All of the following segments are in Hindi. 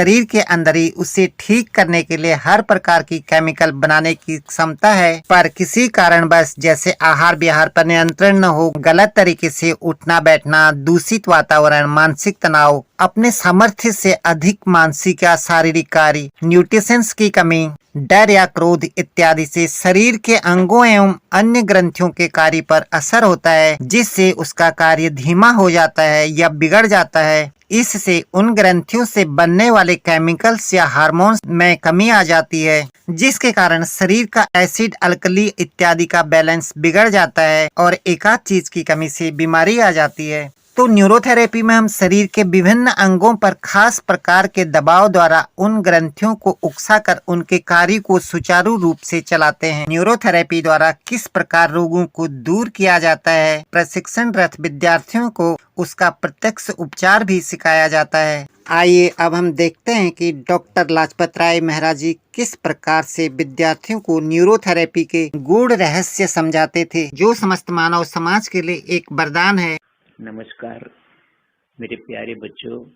शरीर के अंदर ही उसे ठीक करने के लिए हर प्रकार की केमिकल बनाने की क्षमता है, पर किसी कारणवश जैसे आहार विहार पर नियंत्रण न हो, गलत तरीके से उठना बैठना, दूषित वातावरण, मानसिक तनाव, अपने सामर्थ्य से अधिक मानसिक या शारीरिक कार्य, न्यूट्रिशंस की कमी, डर या क्रोध इत्यादि से शरीर के अंगों एवं अन्य ग्रंथियों के कार्य पर असर होता है, जिससे उसका कार्य धीमा हो जाता है या बिगड़ जाता है। इससे उन ग्रंथियों से बनने वाले केमिकल्स या हार्मोन्स में कमी आ जाती है, जिसके कारण शरीर का एसिड, अल्कली इत्यादि का बैलेंस बिगड़ जाता है और एकाध चीज की कमी से बीमारी आ जाती है। तो न्यूरोथेरेपी में हम शरीर के विभिन्न अंगों पर खास प्रकार के दबाव द्वारा उन ग्रंथियों को उकसाकर उनके कार्य को सुचारू रूप से चलाते हैं। न्यूरोथेरेपी द्वारा किस प्रकार रोगों को दूर किया जाता है, प्रशिक्षणरत विद्यार्थियों को उसका प्रत्यक्ष उपचार भी सिखाया जाता है। आइए अब हम देखते हैं कि डॉक्टर लाजपत राय मेहरा जी किस प्रकार से विद्यार्थियों को न्यूरोथेरेपी के गूढ़ रहस्य समझाते थे, जो समस्त मानव समाज के लिए एक वरदान है। नमस्कार मेरे प्यारे बच्चों,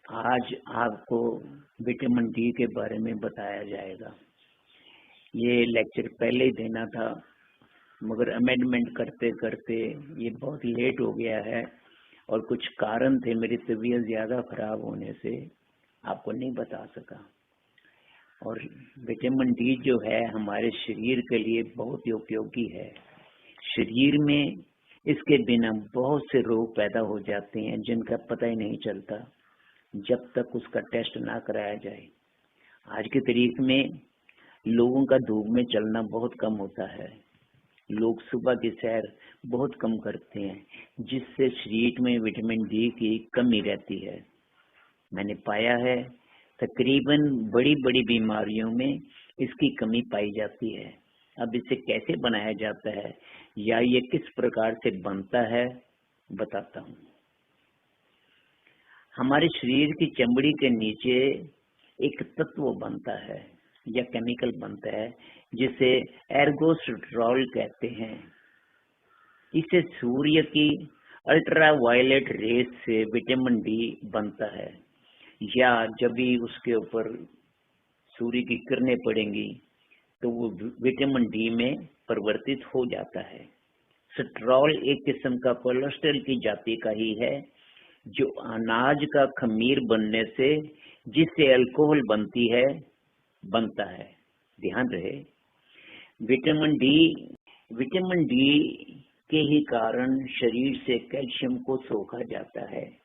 आज आपको विटामिन डी के बारे में बताया जाएगा। ये लेक्चर पहले ही देना था, मगर अमेंडमेंट करते करते ये बहुत लेट हो गया है और कुछ कारण थे, मेरी तबीयत ज़्यादा खराब होने से आपको नहीं बता सका। और विटामिन डी जो है हमारे शरीर के लिए बहुत ही उपयोगी है। शरीर में इसके बिना बहुत से रोग पैदा हो जाते हैं जिनका पता ही नहीं चलता जब तक उसका टेस्ट ना कराया जाए। आज की तारीख में लोगों का धूप में चलना बहुत कम होता है, लोग सुबह की सैर बहुत कम करते हैं, जिससे शरीर में विटामिन डी की कमी रहती है। मैंने पाया है तकरीबन बड़ी बड़ी बीमारियों में इसकी कमी पाई जाती है। अब इसे कैसे बनाया जाता है या ये किस प्रकार से बनता है बताता हूँ। हमारे शरीर की चमड़ी के नीचे एक तत्व बनता है या केमिकल बनता है जिसे एर्गोस्ट्रोल कहते हैं। इसे सूर्य की अल्ट्रावायलेट रेस से विटामिन डी बनता है, या जब भी उसके ऊपर सूर्य की किरणें पड़ेंगी तो वो विटामिन डी में परिवर्तित हो जाता है। स्ट्रॉल एक किस्म का कोलेस्ट्रॉल की जाति का ही है, जो अनाज का खमीर बनने से जिससे अल्कोहल बनती है बनता है। ध्यान रहे, विटामिन डी के ही कारण शरीर से कैल्शियम को सोखा जाता है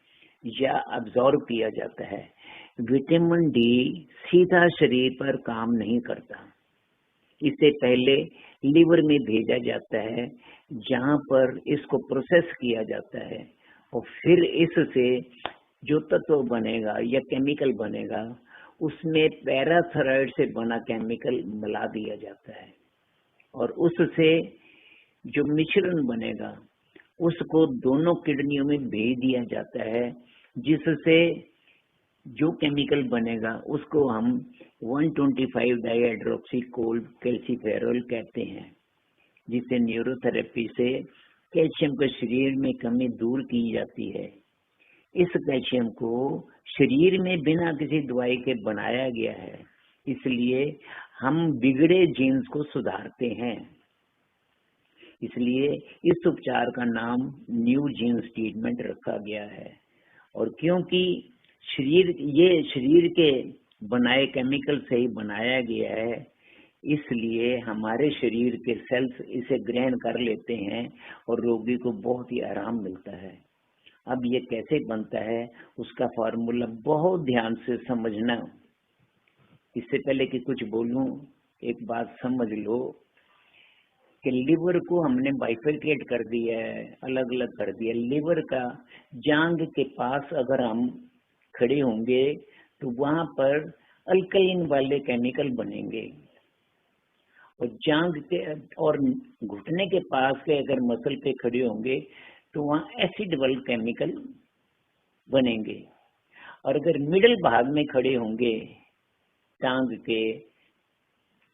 या अब्जॉर्ब किया जाता है। विटामिन डी सीधा शरीर पर काम नहीं करता, इसे पहले लीवर में भेजा जाता है जहां पर इसको प्रोसेस किया जाता है और फिर इससे जो तत्व बनेगा या केमिकल बनेगा उसमें पैराथायरॉइड से बना केमिकल मिला दिया जाता है और उससे जो मिश्रण बनेगा उसको दोनों किडनियों में भेज दिया जाता है, जिससे जो केमिकल बनेगा उसको हम 125 डाइहाइड्रोक्सी कैल्सीफेरॉल कहते हैं, जिसे न्यूरोथेरेपी से कैल्शियम के शरीर में कमी दूर की जाती है। इस कैल्शियम को शरीर में बिना किसी दवाई के बनाया गया है, इसलिए हम बिगड़े जीन्स को सुधारते हैं। इसलिए इस उपचार का नाम न्यू जीन्स ट्रीटमेंट रखा गया है। और क्योंकि शरीर के बनाए केमिकल से ही बनाया गया है, इसलिए हमारे शरीर के सेल्स इसे ग्रहण कर लेते हैं और रोगी को बहुत ही आराम मिलता है। अब ये कैसे बनता है उसका फॉर्मूला बहुत ध्यान से समझना। इससे पहले कि कुछ बोलूं, एक बात समझ लो कि लिवर को हमने बाइफरकेट कर दिया है, अलग अलग कर दिया। लिवर का जांघ के पास अगर हम खड़े होंगे तो वहां पर अल्कलीन वाले केमिकल बनेंगे, और जांघ के और घुटने के पास के अगर मसल पे खड़े होंगे तो वहां एसिड वाले केमिकल बनेंगे। और अगर मिडिल भाग में खड़े होंगे, टांग के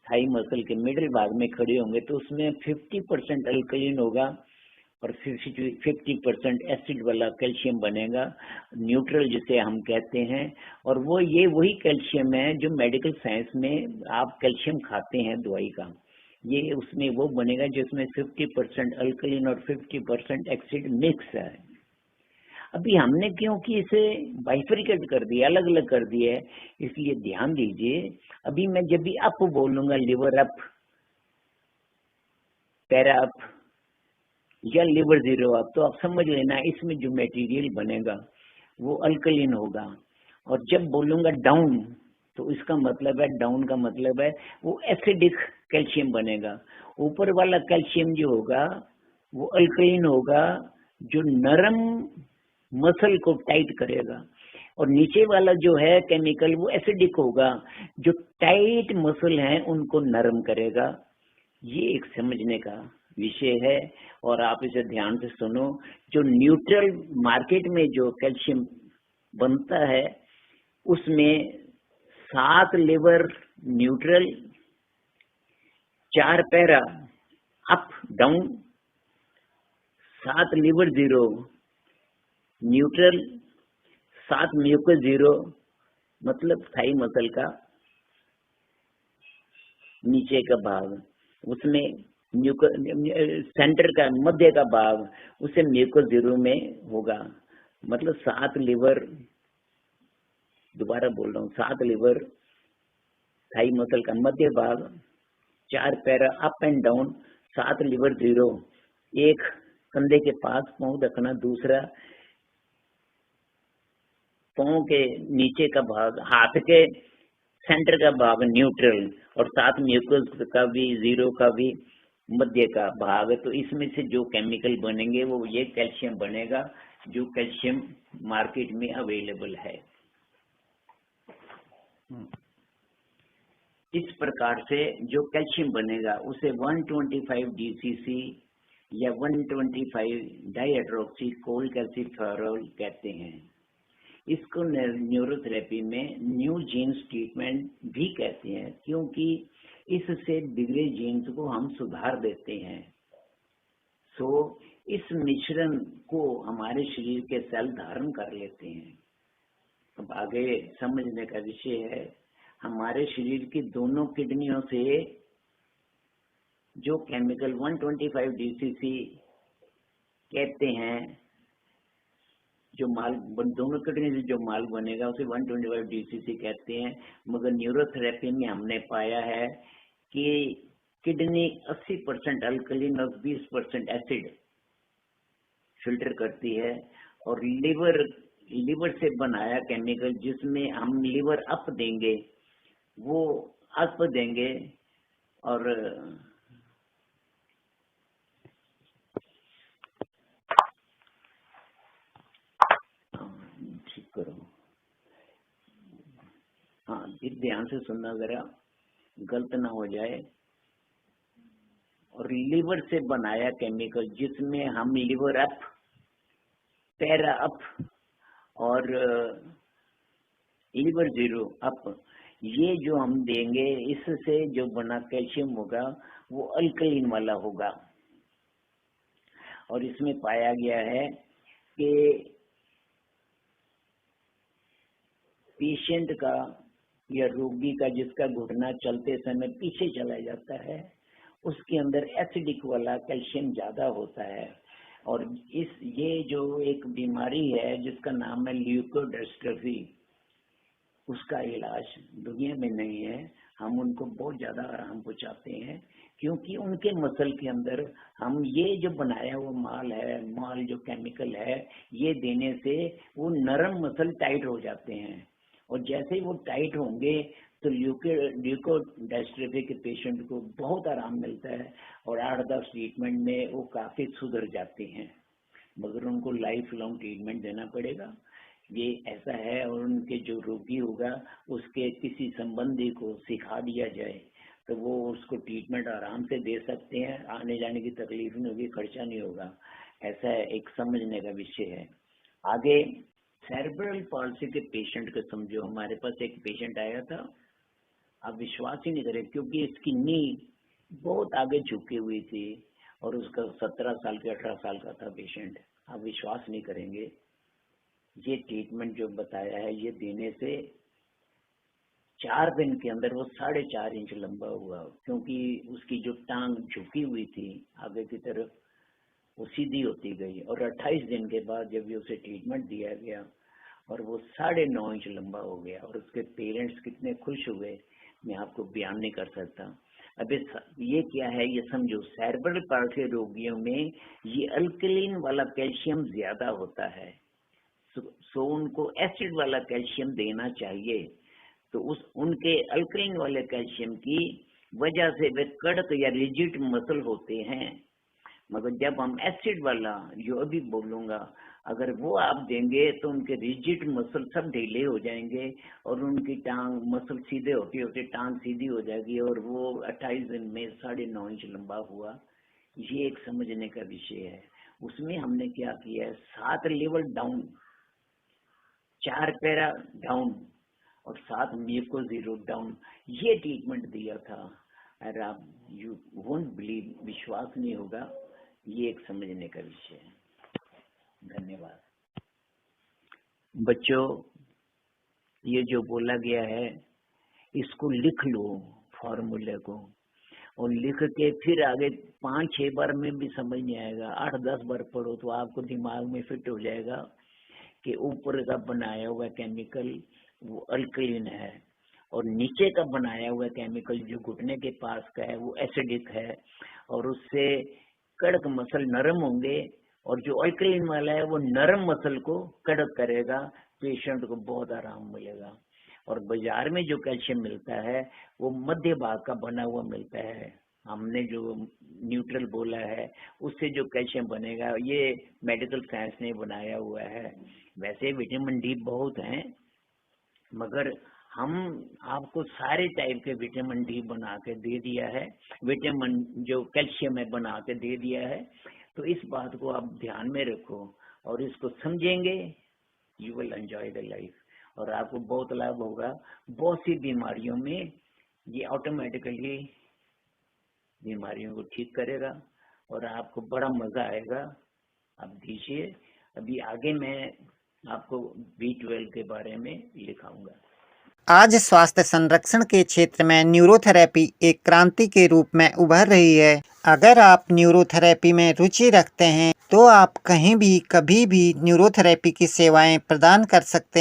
थाई मसल के मिडिल भाग में खड़े होंगे तो उसमें 50% अल्कलीन होगा और 50% एसिड वाला कैल्शियम बनेगा, न्यूट्रल जिसे हम कहते हैं। और वो ये वही कैल्शियम है जो मेडिकल साइंस में आप कैल्शियम खाते हैं दवाई का, ये उसमें वो बनेगा जिसमें 50% अल्कलीन और 50% एसिड मिक्स है। अभी हमने क्योंकि इसे बाइफरिकेट कर दिया, अलग अलग कर दिया है, इसलिए ध्यान दीजिए। अभी मैं जब भी अप बोलूंगा, लिवर अप, पैरा अप या लिवर जीरो अप, तो आप समझ लेना इसमें जो मटेरियल बनेगा वो अल्कलीन होगा। और जब बोलूंगा डाउन, तो इसका मतलब है, डाउन का मतलब है वो एसिडिक कैल्शियम बनेगा। ऊपर वाला कैल्शियम जो होगा वो अल्कलीन होगा, जो नरम मसल को टाइट करेगा। और नीचे वाला जो है केमिकल वो एसिडिक होगा, जो टाइट मसल हैं उनको नरम करेगा। ये एक समझने का विषय है और आप इसे ध्यान से सुनो। जो न्यूट्रल मार्केट में जो कैल्शियम बनता है उसमें 7 liver neutral, 4 para up down, 7 liver zero neutral, 7 mucus zero मतलब थाई मसल का नीचे का भाग, उसमें सेंटर का मध्य का भाग उसे म्यूकस जीरो में होगा। मतलब 7 लिवर, दोबारा बोल रहा हूँ, 7 लिवर थाई मसल का मध्य भाग, 4 para up and down, 7 liver zero, एक कंधे के पास पांव रखना, दूसरा पांव के नीचे का भाग, हाथ के सेंटर का भाग न्यूट्रल, और 7 म्यूकस का भी, जीरो का भी मध्य का भाग। तो इसमें से जो केमिकल बनेंगे वो ये कैल्शियम बनेगा, जो कैल्शियम मार्केट में अवेलेबल है। इस प्रकार से जो कैल्शियम बनेगा उसे 125 DCC या 125 डाइहाइड्रोक्सी कोलकैल्सिफेरॉल कहते हैं। इसको न्यूरोथेरेपी में न्यू जीन्स ट्रीटमेंट भी कहते हैं, क्योंकि इससे बिगड़े जीन्स को हम सुधार देते हैं। सो इस मिश्रण को हमारे शरीर के सेल धारण कर लेते हैं। अब आगे समझने का विषय है, हमारे शरीर की दोनों किडनियों से जो केमिकल 125 DCC कहते हैं, जो माल दोनों किडनी से जो माल बनेगा उसे 125 DCC कहते हैं। मगर न्यूरोथेरेपी में हमने पाया है कि किडनी 80% अल्कलीन और 20% एसिड फिल्टर करती है, और लिवर से बनाया केमिकल जिसमें हम लिवर अप देंगे वो अप देंगे, और ठीक करो, हाँ ध्यान से सुनना जरा, गलत ना हो जाए। और लिवर से बनाया केमिकल जिसमें हम लिवर अप, पैरा अप और लिवर जीरो अप, ये जो हम देंगे इससे जो बना कैल्शियम होगा वो अल्कलीन वाला होगा। और इसमें पाया गया है कि पेशेंट का या रोगी का जिसका घुटना चलते समय पीछे चला जाता है, उसके अंदर एसिडिक वाला कैल्शियम ज्यादा होता है। और ये जो एक बीमारी है जिसका नाम है ल्यूकोडेस्ट्रोफी, उसका इलाज दुनिया में नहीं है। हम उनको बहुत ज्यादा आराम पहुंचाते हैं, क्योंकि उनके मसल के अंदर हम ये जो बनाया हुआ माल जो केमिकल है, ये देने से वो नरम मसल टाइट हो जाते हैं। और जैसे ही वो टाइट होंगे तो ल्यूकोडेस्ट्रोफी के पेशेंट को बहुत आराम मिलता है, और 8-10 ट्रीटमेंट में वो काफी सुधर जाते हैं। मगर उनको लाइफ लॉन्ग ट्रीटमेंट देना पड़ेगा, ये ऐसा है। और उनके जो रोगी होगा उसके किसी संबंधी को सिखा दिया जाए तो वो उसको ट्रीटमेंट आराम से दे सकते हैं, आने जाने की तकलीफ नहीं होगी, खर्चा नहीं होगा। ऐसा एक समझने का विषय है। आगे सेरेब्रल पॉल्सी के पेशेंट को समझो। हमारे पास एक पेशेंट आया था, आप विश्वास ही नहीं करें, क्योंकि इसकी नी बहुत आगे झुकी हुई थी और उसका 17 साल के 18 साल का था पेशेंट। आप विश्वास नहीं करेंगे, ये ट्रीटमेंट जो बताया है ये देने से 4 दिन के अंदर वो 4.5 इंच लंबा हुआ, क्योंकि उसकी जो टांग झुकी हुई थी आगे की तरफ वो सीधी होती गई, और 28 दिन के बाद जब भी उसे ट्रीटमेंट दिया गया और वो 9.5 इंच लंबा हो गया, और उसके पेरेंट्स कितने खुश हुए मैं आपको बयान नहीं कर सकता। अब ये क्या है, ये समझो, सेरेब्रल पाल्सी रोगियों में ये अल्कलीन वाला कैल्शियम ज्यादा होता है, सो उनको एसिड वाला कैल्शियम देना चाहिए। तो उनके अल्कलीन वाले कैल्शियम की वजह से वे कड़क या रिजिड मसल होते हैं, मगर जब हम एसिड वाला जो अभी बोलूंगा अगर वो आप देंगे तो उनके रिजिड मसल सब ढीले हो जाएंगे और उनकी टांग मसल सीधे होते होते टांग सीधी हो जाएगी, और वो 28 दिन में 9.5 इंच लंबा हुआ। ये एक समझने का विषय है। उसमें हमने क्या किया है, 7 लेवल डाउन, 4 पैरा डाउन और 7 म्यूको जीरो डाउन, ये ट्रीटमेंट दिया था। और आप यू वोंट बिलीव, विश्वास नहीं होगा, ये एक समझने का विषय है। धन्यवाद बच्चों, ये जो बोला गया है इसको लिख लो फॉर्मूले को, और लिख के फिर आगे 5-6 बार में भी समझ नहीं आएगा, 8-10 बार पढ़ो तो आपको दिमाग में फिट हो जाएगा कि ऊपर का बनाया हुआ केमिकल वो अल्कलीन है और नीचे का बनाया हुआ केमिकल जो घुटने के पास का है वो एसिडिक है, और उससे कड़क मसल नरम होंगे, और जो अल्कलीन वाला है वो नरम मसल को कड़क करेगा, पेशेंट को बहुत आराम मिलेगा। और बाजार में जो कैल्शियम मिलता है वो मध्य भाग का बना हुआ मिलता है, हमने जो न्यूट्रल बोला है उससे जो कैल्शियम बनेगा ये मेडिकल साइंस ने बनाया हुआ है। वैसे विटामिन डी बहुत हैं, मगर हम आपको सारे टाइप के विटामिन डी बना के दे दिया है, विटामिन जो कैल्शियम है बना के दे दिया है। तो इस बात को आप ध्यान में रखो और इसको समझेंगे, you will enjoy the life, और आपको बहुत लाभ होगा। बहुत सी बीमारियों में ये ऑटोमेटिकली बीमारियों को ठीक करेगा और आपको बड़ा मजा आएगा। आप दीजिए, अभी आगे मैं आपको B12 के बारे में लिखाऊंगा। आज स्वास्थ्य संरक्षण के क्षेत्र में न्यूरोथेरेपी एक क्रांति के रूप में उभर रही है। अगर आप न्यूरोथेरेपी में रुचि रखते हैं तो आप कहीं भी कभी भी न्यूरोथेरेपी की सेवाएं प्रदान कर सकते हैं।